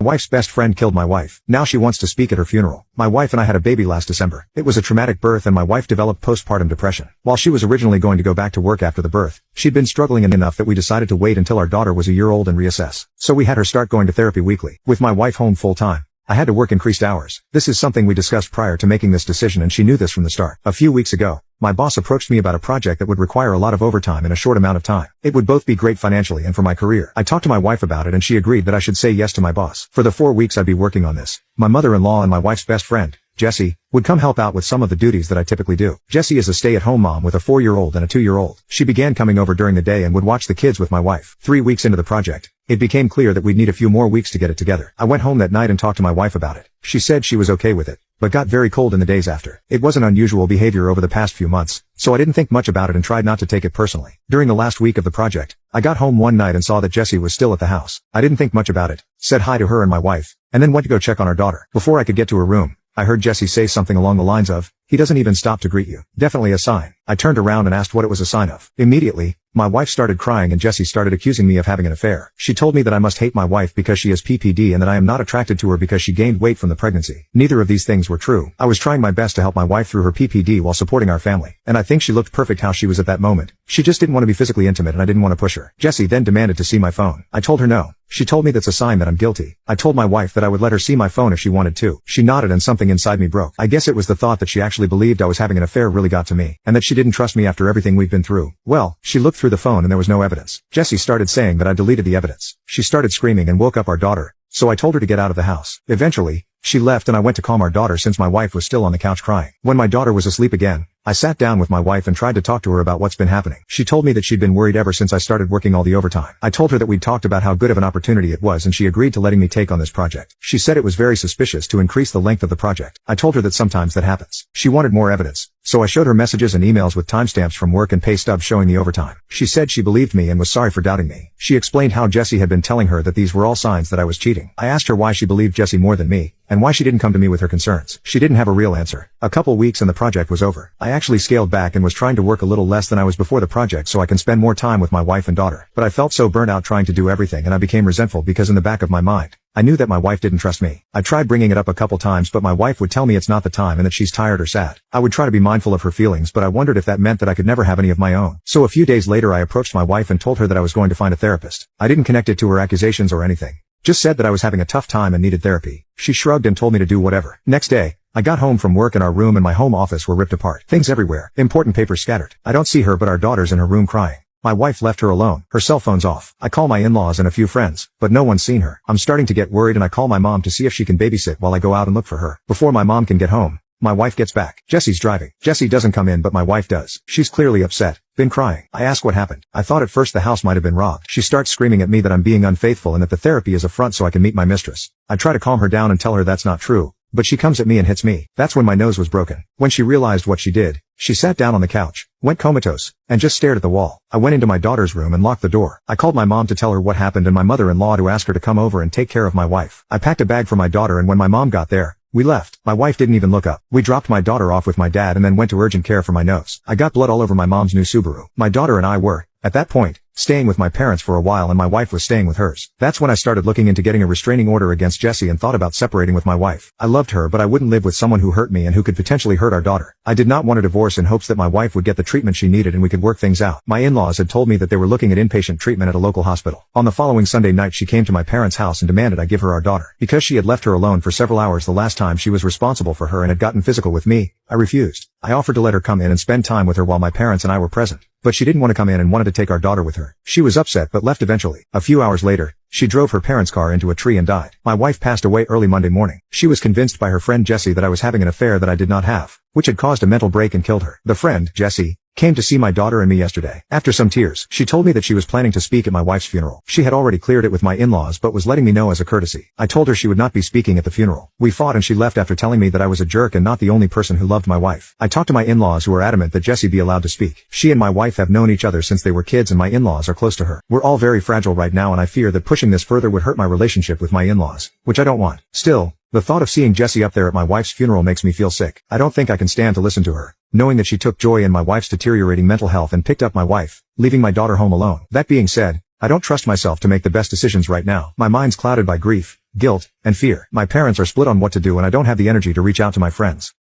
wife's best friend killed my wife. Now she wants to speak at her funeral. My wife and I had a baby last December. It was a traumatic birth and my wife developed postpartum depression. While she was originally going to go back to work after the birth, she'd been struggling enough that we decided to wait until our daughter was a year old and reassess. So we had her start going to therapy weekly. With my wife home full time, I had to work increased hours. This is something we discussed prior to making this decision and she knew this from the start. A few weeks ago, my boss approached me about a project that would require a lot of overtime in a short amount of time. It would both be great financially and for my career. I talked to my wife about it and she agreed that I should say yes to my boss. For the 4 weeks I'd be working on this, my mother-in-law and my wife's best friend, Jessie, would come help out with some of the duties that I typically do. Jessie is a stay-at-home mom with a 4-year-old and a 2-year-old. She began coming over during the day and would watch the kids with my wife. 3 weeks into the project, it became clear that we'd need a few more weeks to get it together. I went home that night and talked to my wife about it. She said she was okay with it, but got very cold in the days after. It wasn't unusual behavior over the past few months, so I didn't think much about it and tried not to take it personally. During the last week of the project, I got home one night and saw that Jessie was still at the house. I didn't think much about it, said hi to her and my wife, and then went to go check on our daughter. Before I could get to her room, I heard Jessie say something along the lines of, "He doesn't even stop to greet you." Definitely a sign. I turned around and asked what it was a sign of. Immediately, my wife started crying and Jessie started accusing me of having an affair. She told me that I must hate my wife because she has PPD and that I am not attracted to her because she gained weight from the pregnancy. Neither of these things were true. I was trying my best to help my wife through her PPD while supporting our family, and I think she looked perfect how she was at that moment. She just didn't want to be physically intimate and I didn't want to push her. Jessie then demanded to see my phone. I told her no. She told me that's a sign that I'm guilty. I told my wife that I would let her see my phone if she wanted to. She nodded and something inside me broke. I guess it was the thought that she actually believed I was having an affair really got to me, and that she didn't trust me after everything we've been through. Well, she looked through the phone and there was no evidence. Jessie started saying that I deleted the evidence. She started screaming and woke up our daughter, so I told her to get out of the house. Eventually, she left and I went to calm our daughter since my wife was still on the couch crying. When my daughter was asleep again, I sat down with my wife and tried to talk to her about what's been happening. She told me that she'd been worried ever since I started working all the overtime. I told her that we'd talked about how good of an opportunity it was and she agreed to letting me take on this project. She said it was very suspicious to increase the length of the project. I told her that sometimes that happens. She wanted more evidence, so I showed her messages and emails with timestamps from work and pay stubs showing the overtime. She said she believed me and was sorry for doubting me. She explained how Jessie had been telling her that these were all signs that I was cheating. I asked her why she believed Jessie more than me, and why she didn't come to me with her concerns. She didn't have a real answer. A couple weeks and the project was over. I actually scaled back and was trying to work a little less than I was before the project so I can spend more time with my wife and daughter. But I felt so burnt out trying to do everything and I became resentful because in the back of my mind, I knew that my wife didn't trust me. I tried bringing it up a couple times but my wife would tell me it's not the time and that she's tired or sad. I would try to be mindful of her feelings but I wondered if that meant that I could never have any of my own. So a few days later I approached my wife and told her that I was going to find a therapist. I didn't connect it to her accusations or anything. Just said that I was having a tough time and needed therapy. She shrugged and told me to do whatever. Next day, I got home from work and our room and my home office were ripped apart. Things everywhere. Important papers scattered. I don't see her but our daughter's in her room crying. My wife left her alone. Her cell phone's off. I call my in-laws and a few friends, but no one's seen her. I'm starting to get worried and I call my mom to see if she can babysit while I go out and look for her. Before my mom can get home, my wife gets back. Jessie's driving. Jessie doesn't come in but my wife does. She's clearly upset. Been crying. I ask what happened. I thought at first the house might have been robbed. She starts screaming at me that I'm being unfaithful and that the therapy is a front so I can meet my mistress. I try to calm her down and tell her that's not true, but she comes at me and hits me. That's when my nose was broken. When she realized what she did, she sat down on the couch, went comatose, and just stared at the wall. I went into my daughter's room and locked the door. I called my mom to tell her what happened and my mother-in-law to ask her to come over and take care of my wife. I packed a bag for my daughter and when my mom got there, we left. My wife didn't even look up. We dropped my daughter off with my dad and then went to urgent care for my nose. I got blood all over my mom's new Subaru. My daughter and I were, at that point, staying with my parents for a while and my wife was staying with hers. That's when I started looking into getting a restraining order against Jessie and thought about separating with my wife. I loved her but I wouldn't live with someone who hurt me and who could potentially hurt our daughter. I did not want a divorce in hopes that my wife would get the treatment she needed and we could work things out. My in-laws had told me that they were looking at inpatient treatment at a local hospital. On the following Sunday night she came to my parents' house and demanded I give her our daughter. Because she had left her alone for several hours the last time she was responsible for her and had gotten physical with me, I refused. I offered to let her come in and spend time with her while my parents and I were present. But she didn't want to come in and wanted to take our daughter with her. She was upset but left eventually. A few hours later, she drove her parents' car into a tree and died. My wife passed away early Monday morning. She was convinced by her friend Jessie that I was having an affair that I did not have, which had caused a mental break and killed her. The friend, Jessie, came to see my daughter and me yesterday. After some tears, she told me that she was planning to speak at my wife's funeral. She had already cleared it with my in-laws but was letting me know as a courtesy. I told her she would not be speaking at the funeral. We fought and she left after telling me that I was a jerk and not the only person who loved my wife. I talked to my in-laws who were adamant that Jessie be allowed to speak. She and my wife have known each other since they were kids and my in-laws are close to her. We're all very fragile right now and I fear that pushing this further would hurt my relationship with my in-laws, which I don't want. Still, the thought of seeing Jessie up there at my wife's funeral makes me feel sick. I don't think I can stand to listen to her, knowing that she took joy in my wife's deteriorating mental health and picked up my wife, leaving my daughter home alone. That being said, I don't trust myself to make the best decisions right now. My mind's clouded by grief, guilt, and fear. My parents are split on what to do and I don't have the energy to reach out to my friends.